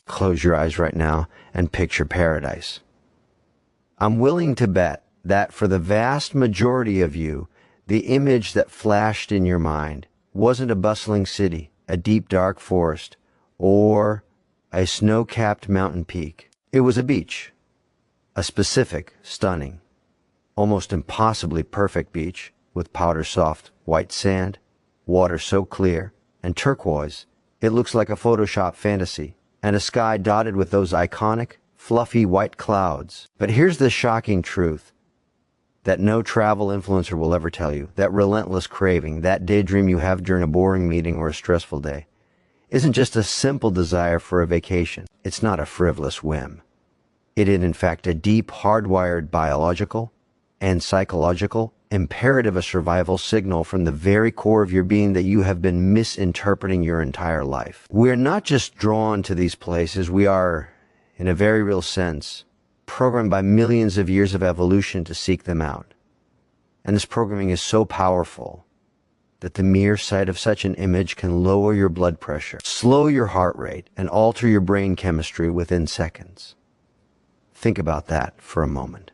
Close your eyes right now and picture paradise. I'm willing to bet that for the vast majority of you, the image that flashed in your mind wasn't a bustling city, a deep dark forest, or a snow-capped mountain peak. It was a beach, a specific, stunning, almost impossibly perfect beach with powder-soft white sand, water so clear and turquoise it looks like a Photoshop fantasy, and a sky dotted with those iconic, fluffy white clouds. But here's the shocking truth that no travel influencer will ever tell you. That relentless craving, that daydream you have during a boring meeting or a stressful day, isn't just a simple desire for a vacation. It's not a frivolous whim. It is in fact a deep, hardwired biological and psychological imperative, a survival signal from the very core of your being that you have been misinterpreting your entire life. We're not just drawn to these places, we are, in a very real sense, programmed by millions of years of evolution to seek them out. And this programming is so powerful that the mere sight of such an image can lower your blood pressure, slow your heart rate, and alter your brain chemistry within seconds. Think about that for a moment.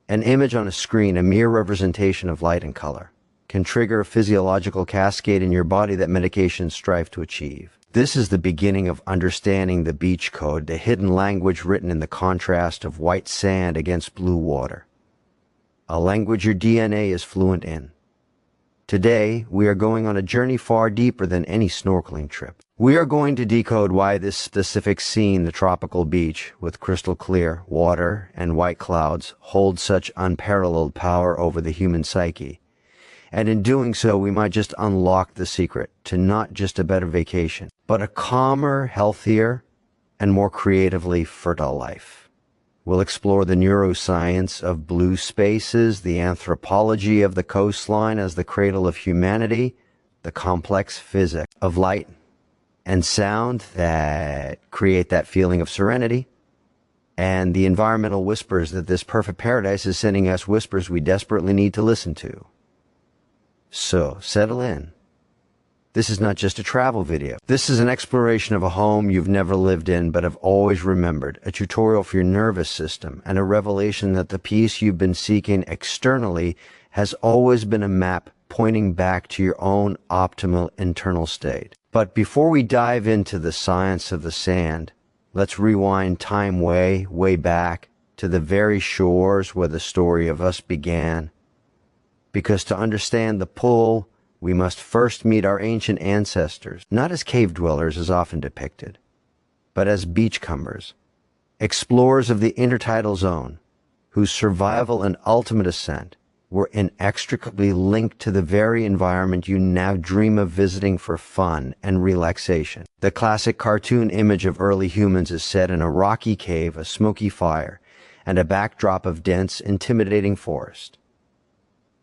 An image on a screen, a mere representation of light and color, can trigger a physiological cascade in your body that medications strive to achieve. This is the beginning of understanding the beach code, the hidden language written in the contrast of white sand against blue water. A language your DNA is fluent in. Today, we are going on a journey far deeper than any snorkeling trip. We are going to decode why this specific scene, the tropical beach, with crystal clear water and white clouds, holds such unparalleled power over the human psyche. And in doing so, we might just unlock the secret to not just a better vacation, but a calmer, healthier, and more creatively fertile life. We'll explore the neuroscience of blue spaces, the anthropology of the coastline as the cradle of humanity, the complex physics of light and sound that create that feeling of serenity, and the environmental whispers that this perfect paradise is sending us, whispers we desperately need to listen to. So, settle in. This is not just a travel video. This is an exploration of a home you've never lived in but have always remembered, a tutorial for your nervous system, and a revelation that the peace you've been seeking externally has always been a map pointing back to your own optimal internal state. But before we dive into the science of the sand, let's rewind time way, way back to the very shores where the story of us began. Because to understand the pull, we must first meet our ancient ancestors, not as cave dwellers as often depicted, but as beachcombers, explorers of the intertidal zone, whose survival and ultimate ascent were inextricably linked to the very environment you now dream of visiting for fun and relaxation. The classic cartoon image of early humans is set in a rocky cave, a smoky fire, and a backdrop of dense, intimidating forest.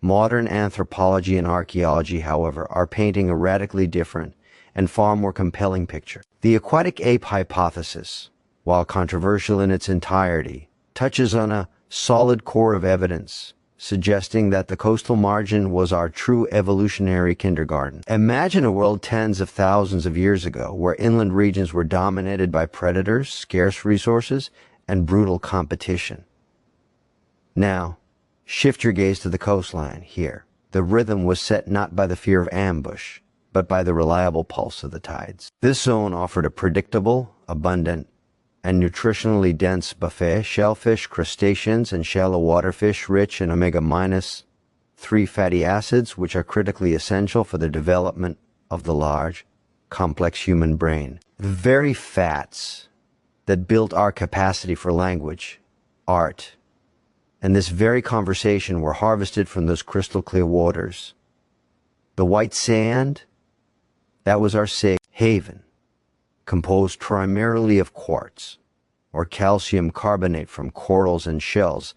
Modern anthropology and archaeology, however, are painting a radically different and far more compelling picture. The aquatic ape hypothesis, while controversial in its entirety, touches on a solid core of evidence, suggesting that the coastal margin was our true evolutionary kindergarten. Imagine a world tens of thousands of years ago where inland regions were dominated by predators, scarce resources, and brutal competition. Now, shift your gaze to the coastline here. The rhythm was set not by the fear of ambush, but by the reliable pulse of the tides. This zone offered a predictable, abundant, and nutritionally dense buffet: shellfish, crustaceans, and shallow water fish rich in omega-3 fatty acids, which are critically essential for the development of the large, complex human brain. The very fats that built our capacity for language, art, and this very conversation were harvested from those crystal clear waters. The white sand, that was our safe haven, composed primarily of quartz, or calcium carbonate from corals and shells.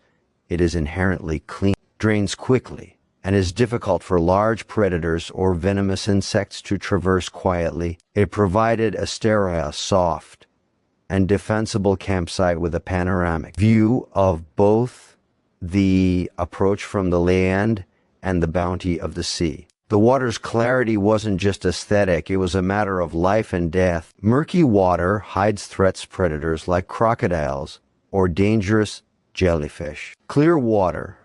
It is inherently clean, drains quickly, and is difficult for large predators or venomous insects to traverse quietly. It provided a sterile, soft, and defensible campsite with a panoramic view of both the approach from the land and the bounty of the sea. The water's clarity wasn't just aesthetic, it was a matter of life and death. Murky water hides threats predators like crocodiles or dangerous jellyfish. Clear water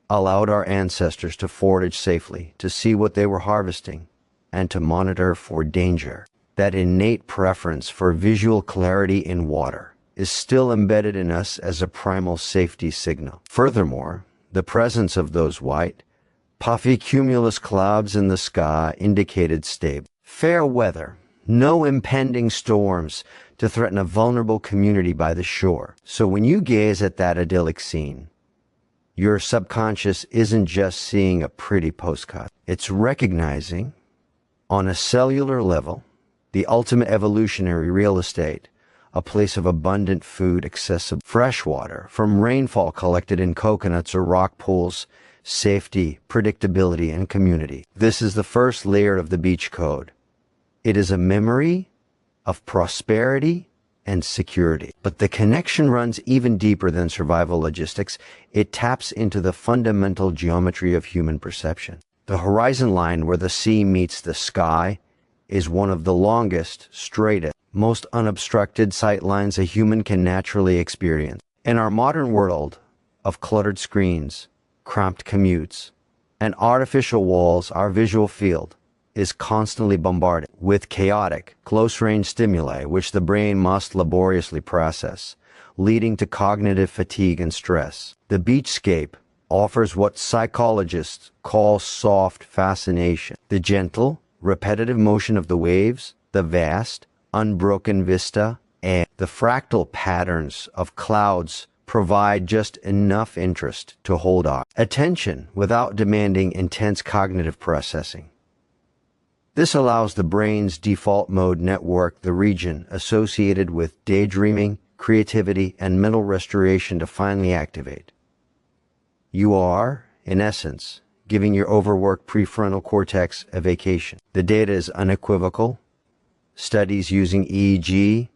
allowed our ancestors to forage safely, to see what they were harvesting, and to monitor for danger. That innate preference for visual clarity in water is still embedded in us as a primal safety signal. Furthermore, the presence of those white, puffy cumulus clouds in the sky indicated stable, fair weather, no impending storms to threaten a vulnerable community by the shore. So when you gaze at that idyllic scene, your subconscious isn't just seeing a pretty postcard. It's recognizing, on a cellular level, the ultimate evolutionary real estate, a place of abundant food, accessible fresh water from rainfall collected in coconuts or rock pools, safety, predictability, and community. This is the first layer of the beach code. It is a memory of prosperity and security. But the connection runs even deeper than survival logistics. It taps into the fundamental geometry of human perception. The horizon line where the sea meets the sky is one of the longest, straightest, most unobstructed sight lines a human can naturally experience. In our modern world of cluttered screens, cramped commutes, and artificial walls, our visual field is constantly bombarded with chaotic, close-range stimuli which the brain must laboriously process, leading to cognitive fatigue and stress. The beachscape offers what psychologists call soft fascination. The gentle, repetitive motion of the waves, the vast, unbroken vista, and the fractal patterns of clouds provide just enough interest to hold our attention without demanding intense cognitive processing. This allows the brain's default mode network, the region associated with daydreaming, creativity, and mental restoration, to finally activate. You are, in essence, giving your overworked prefrontal cortex a vacation. The data is unequivocal. Studies using EEG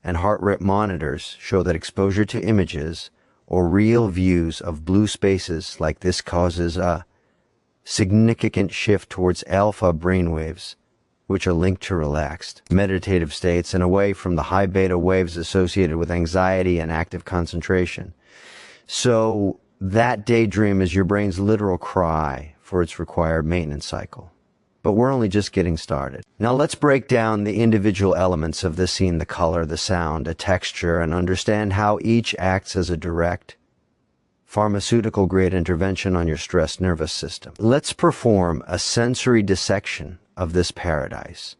and heart rate monitors show that exposure to images or real views of blue spaces like this causes a significant shift towards alpha brainwaves, which are linked to relaxed, meditative states and away from the high beta waves associated with anxiety and active concentration. So that daydream is your brain's literal cry for its required maintenance cycle. But we're only just getting started. Now let's break down the individual elements of the scene: the color, the sound, the texture, and understand how each acts as a direct, pharmaceutical-grade intervention on your stressed nervous system. Let's perform a sensory dissection of this paradise,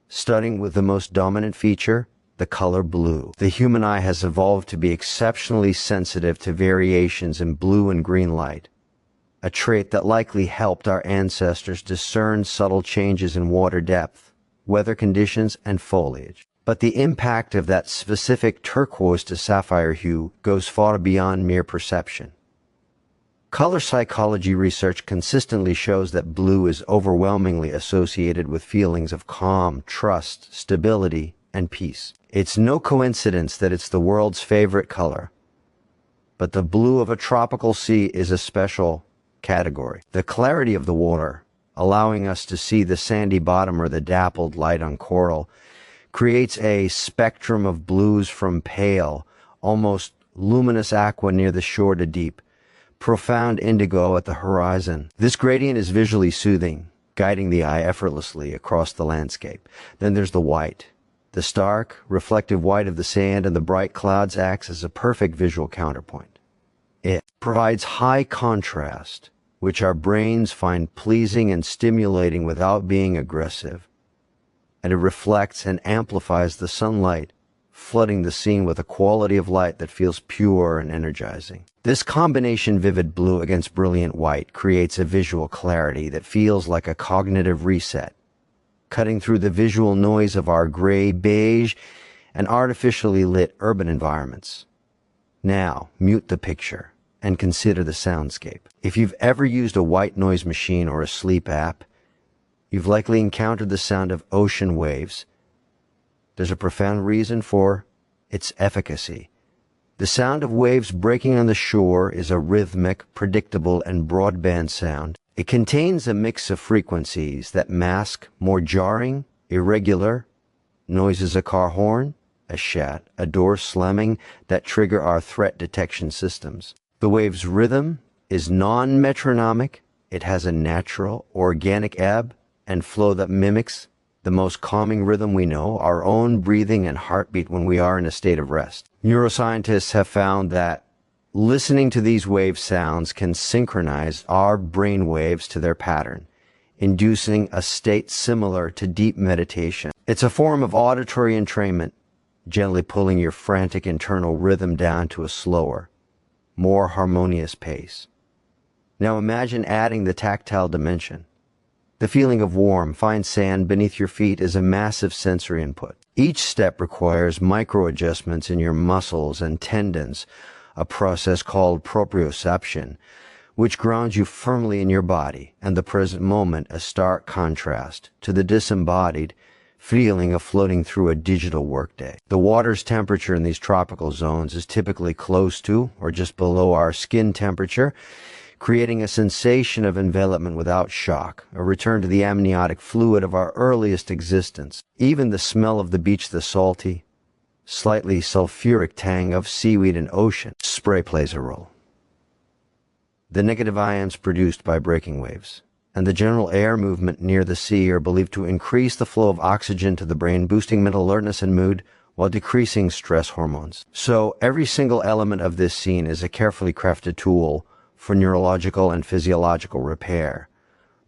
starting with the most dominant feature, the color blue. The human eye has evolved to be exceptionally sensitive to variations in blue and green light, a trait that likely helped our ancestors discern subtle changes in water depth, weather conditions, and foliage. But the impact of that specific turquoise to sapphire hue goes far beyond mere perception. Color psychology research consistently shows that blue is overwhelmingly associated with feelings of calm, trust, stability, and peace. It's no coincidence that it's the world's favorite color. But the blue of a tropical sea is a special category. The clarity of the water, allowing us to see the sandy bottom or the dappled light on coral, creates a spectrum of blues from pale, almost luminous aqua near the shore to deep, profound indigo at the horizon. This gradient is visually soothing, guiding the eye effortlessly across the landscape. Then there's the white. The stark, reflective white of the sand and the bright clouds acts as a perfect visual counterpoint. It provides high contrast, which our brains find pleasing and stimulating without being aggressive, and it reflects and amplifies the sunlight, flooding the scene with a quality of light that feels pure and energizing. This combination, vivid blue against brilliant white, creates a visual clarity that feels like a cognitive reset, cutting through the visual noise of our gray, beige, and artificially lit urban environments. Now, mute the picture and consider the soundscape. If you've ever used a white noise machine or a sleep app, you've likely encountered the sound of ocean waves. There's a profound reason for its efficacy. The sound of waves breaking on the shore is a rhythmic, predictable, and broadband sound. It contains a mix of frequencies that mask more jarring, irregular noises, a car horn, a shat, a door slamming, that trigger our threat detection systems. The wave's rhythm is non-metronomic. It has a natural, organic ebb and flow that mimics the most calming rhythm we know, our own breathing and heartbeat when we are in a state of rest. Neuroscientists have found that listening to these wave sounds can synchronize our brain waves to their pattern, inducing a state similar to deep meditation. It's a form of auditory entrainment, gently pulling your frantic internal rhythm down to a slower, more harmonious pace. Now imagine adding the tactile dimension. The feeling of warm, fine sand beneath your feet is a massive sensory input. Each step requires micro-adjustments in your muscles and tendons, a process called proprioception, which grounds you firmly in your body and the present moment, a stark contrast to the disembodied feeling of floating through a digital workday. The water's temperature in these tropical zones is typically close to or just below our skin temperature, creating a sensation of envelopment without shock, a return to the amniotic fluid of our earliest existence. Even the smell of the beach, the salty, slightly sulfuric tang of seaweed and ocean spray plays a role. The negative ions produced by breaking waves and the general air movement near the sea are believed to increase the flow of oxygen to the brain, boosting mental alertness and mood while decreasing stress hormones. So every single element of this scene is a carefully crafted tool for neurological and physiological repair.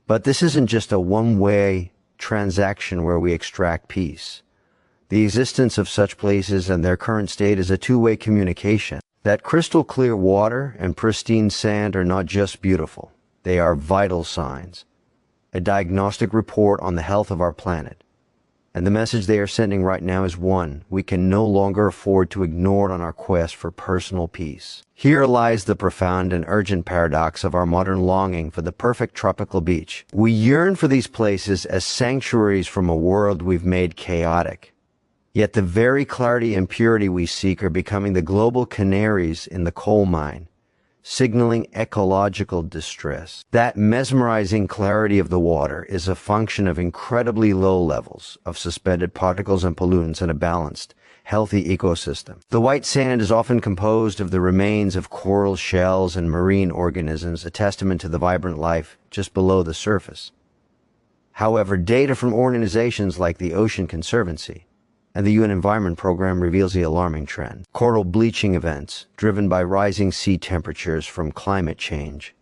But this isn't just a one-way transaction where we extract peace. The existence of such places and their current state is a two-way communication. That crystal clear water and pristine sand are not just beautiful. They are vital signs, a diagnostic report on the health of our planet. And the message they are sending right now is one we can no longer afford to ignore on our quest for personal peace. Here lies the profound and urgent paradox of our modern longing for the perfect tropical beach. We yearn for these places as sanctuaries from a world we've made chaotic. Yet the very clarity and purity we seek are becoming the global canaries in the coal mine, signaling ecological distress. That mesmerizing clarity of the water is a function of incredibly low levels of suspended particles and pollutants in a balanced, healthy ecosystem. The white sand is often composed of the remains of coral shells and marine organisms, a testament to the vibrant life just below the surface. However, data from organizations like the Ocean Conservancy and the UN Environment Program reveals the alarming trend. Coral bleaching events, driven by rising sea temperatures from climate change,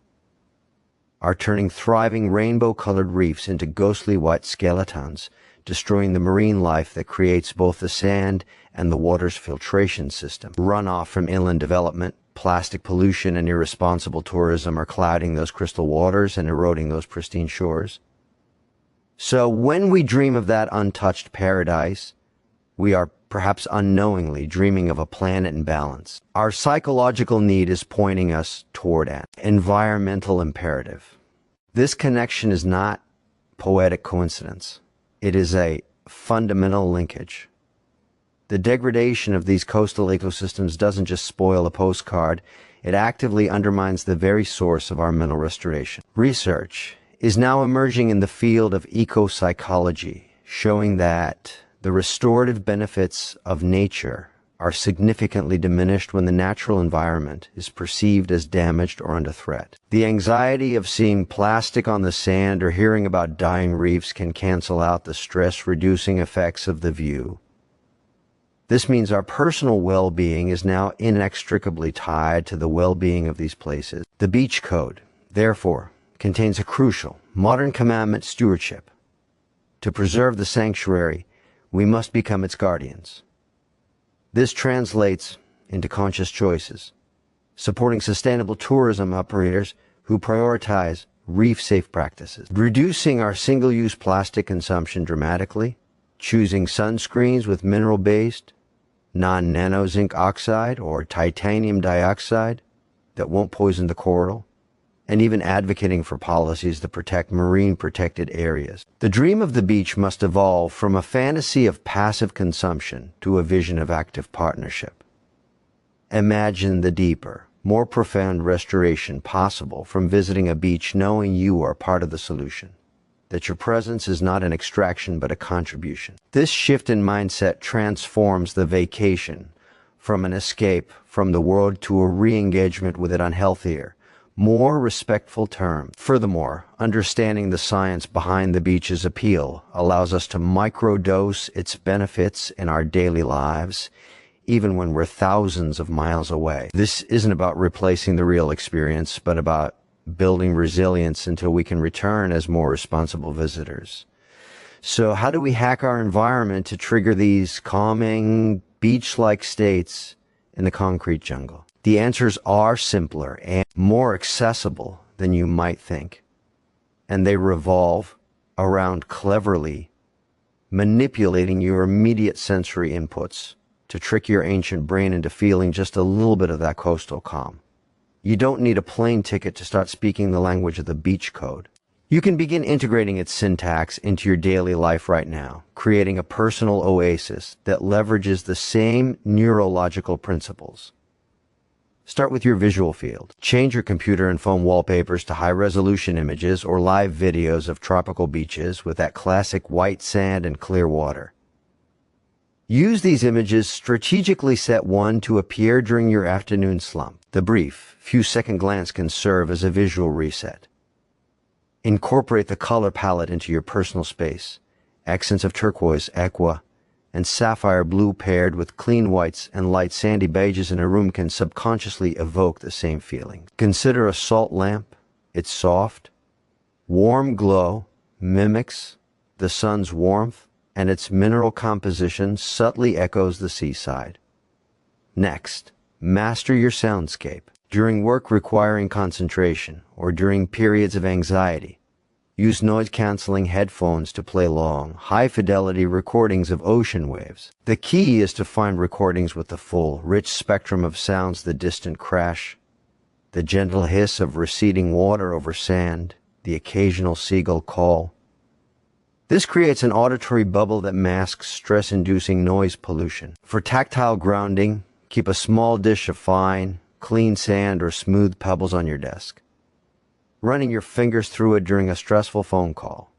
are turning thriving rainbow-colored reefs into ghostly white skeletons, destroying the marine life that creates both the sand and the water's filtration system. Runoff from inland development, plastic pollution, and irresponsible tourism are clouding those crystal waters and eroding those pristine shores. So when we dream of that untouched paradise, we are perhaps unknowingly dreaming of a planet in balance. Our psychological need is pointing us toward an environmental imperative. This connection is not poetic coincidence. It is a fundamental linkage. The degradation of these coastal ecosystems doesn't just spoil a postcard, it actively undermines the very source of our mental restoration. Research is now emerging in the field of eco-psychology, showing that the restorative benefits of nature are significantly diminished when the natural environment is perceived as damaged or under threat. The anxiety of seeing plastic on the sand or hearing about dying reefs can cancel out the stress-reducing effects of the view. This means our personal well-being is now inextricably tied to the well-being of these places. The Beach Code, therefore, contains a crucial, modern commandment: stewardship. To preserve the sanctuary, we must become its guardians. This translates into conscious choices, supporting sustainable tourism operators who prioritize reef-safe practices, reducing our single-use plastic consumption dramatically, choosing sunscreens with mineral-based, non-nano zinc oxide or titanium dioxide that won't poison the coral, and even advocating for policies that protect marine protected areas. The dream of the beach must evolve from a fantasy of passive consumption to a vision of active partnership. Imagine the deeper, more profound restoration possible from visiting a beach knowing you are part of the solution, that your presence is not an extraction but a contribution. This shift in mindset transforms the vacation from an escape from the world to a re-engagement with it on healthier, more respectful terms. Furthermore, understanding the science behind the beach's appeal allows us to microdose its benefits in our daily lives, even when we're thousands of miles away. This isn't about replacing the real experience, but about building resilience until we can return as more responsible visitors. So how do we hack our environment to trigger these calming, beach-like states in the concrete jungle? The answers are simpler and more accessible than you might think, and they revolve around cleverly manipulating your immediate sensory inputs to trick your ancient brain into feeling just a little bit of that coastal calm. You don't need a plane ticket to start speaking the language of the beach code. You can begin integrating its syntax into your daily life right now, creating a personal oasis that leverages the same neurological principles. Start with your visual field. Change your computer and phone wallpapers to high-resolution images or live videos of tropical beaches with that classic white sand and clear water. Use these images, strategically set one to appear during your afternoon slump. The brief, few-second glance can serve as a visual reset. Incorporate the color palette into your personal space. Accents of turquoise, aqua, and sapphire blue paired with clean whites and light sandy beiges in a room can subconsciously evoke the same feeling. Consider a salt lamp. Its soft, warm glow mimics the sun's warmth, and its mineral composition subtly echoes the seaside. Next, master your soundscape. During work requiring concentration or during periods of anxiety, use noise-canceling headphones to play long, high-fidelity recordings of ocean waves. The key is to find recordings with the full, rich spectrum of sounds: the distant crash, the gentle hiss of receding water over sand, the occasional seagull call. This creates an auditory bubble that masks stress-inducing noise pollution. For tactile grounding, keep a small dish of fine, clean sand or smooth pebbles on your desk. Running your fingers through it during a stressful phone call,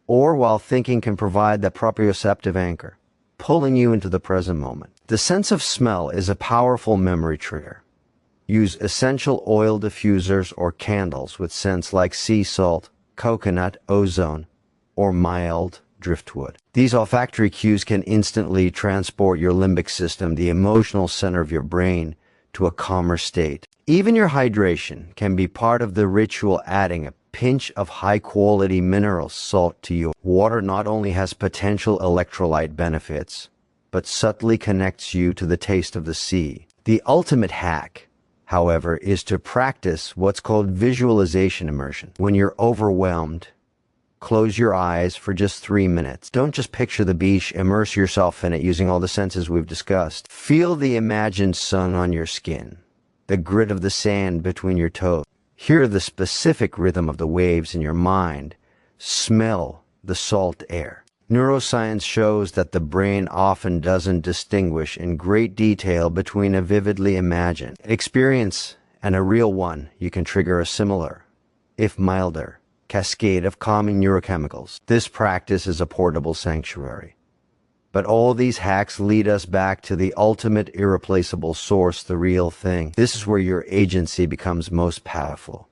or while thinking, can provide that proprioceptive anchor, pulling you into the present moment. The sense of smell is a powerful memory trigger. Use essential oil diffusers or candles with scents like sea salt, coconut, ozone, or mild driftwood. These olfactory cues can instantly transport your limbic system, the emotional center of your brain, to a calmer state. Even your hydration can be part of the ritual, adding a pinch of high-quality mineral salt to your water not only has potential electrolyte benefits, but subtly connects you to the taste of the sea. The ultimate hack, however, is to practice what's called visualization immersion. When you're overwhelmed, close your eyes for just 3 minutes. Don't just picture the beach, immerse yourself in it using all the senses we've discussed. Feel the imagined sun on your skin, the grit of the sand between your toes. Hear the specific rhythm of the waves in your mind. Smell the salt air. Neuroscience shows that the brain often doesn't distinguish in great detail between a vividly imagined experience and a real one. You can trigger a similar, if milder, cascade of calming neurochemicals. This practice is a portable sanctuary. But all these hacks lead us back to the ultimate irreplaceable source, the real thing. This is where your agency becomes most powerful.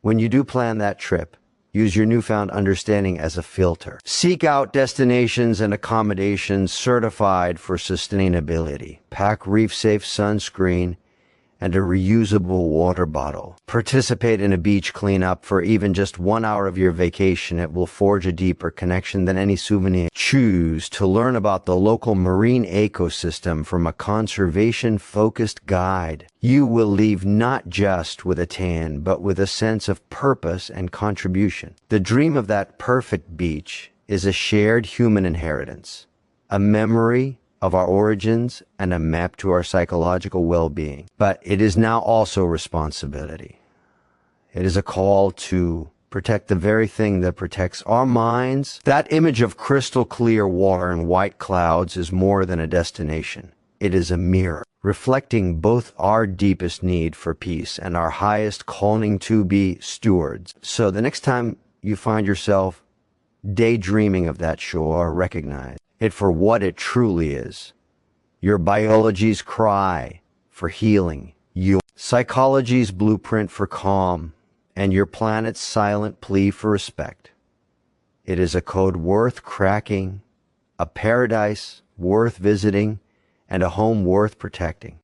When you do plan that trip, use your newfound understanding as a filter. Seek out destinations and accommodations certified for sustainability. Pack reef-safe sunscreen and a reusable water bottle. Participate in a beach cleanup for even just 1 hour of your vacation. It will forge a deeper connection than any souvenir. Choose to learn about the local marine ecosystem from a conservation-focused guide. You will leave not just with a tan, but with a sense of purpose and contribution. The dream of that perfect beach is a shared human inheritance, a memory of our origins and a map to our psychological well-being. But it is now also responsibility. It is a call to protect the very thing that protects our minds. That image of crystal clear water and white clouds is more than a destination. It is a mirror, reflecting both our deepest need for peace and our highest calling to be stewards. So the next time you find yourself daydreaming of that shore, recognize it for what it truly is. Your biology's cry for healing, your psychology's blueprint for calm, and your planet's silent plea for respect. It is a code worth cracking, a paradise worth visiting, and a home worth protecting.